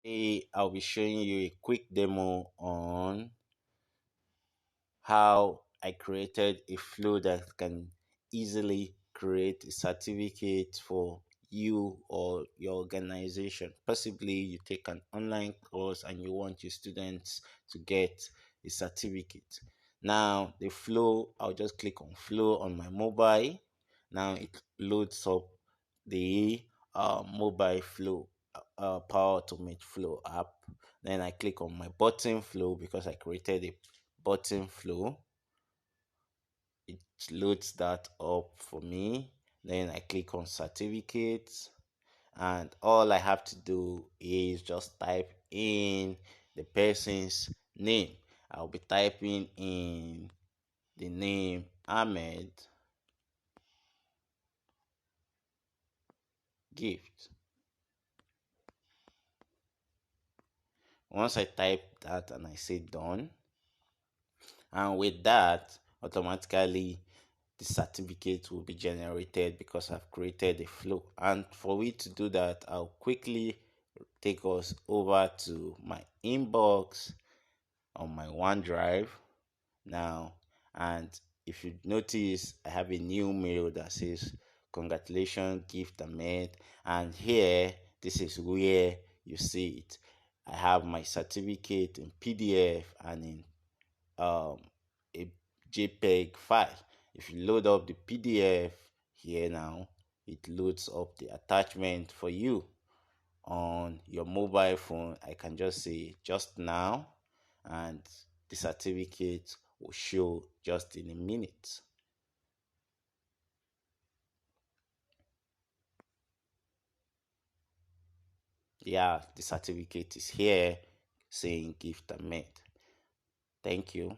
Today, I'll be showing you a quick demo on how I created a flow that can easily create a certificate for you or your organization. Possibly you take an online course and you want your students to get a certificate. Now, the flow, I'll just click on flow on my mobile. Now it loads up the mobile flow, Power Automate Flow app. Then I click on my button flow because I created a button flow. It loads that up for me. Then I click on certificates, and all I have to do is just type in the person's name. I'll be typing in the name Ahmed Gift. Once I type that and I say done, and with that, automatically the certificate will be generated because I've created a flow. And for we to do that, I'll quickly take us over to my inbox on my OneDrive now. And if you notice, I have a new mail that says congratulations gift Ahmed, and here this is where you see it. I have my certificate in PDF and in a JPEG file. If you load up the PDF here now, it loads up the attachment for you on your mobile phone. I can just say just now, and the certificate will show just in a minute. Yeah, the certificate is here saying gift Ahmed. Thank you.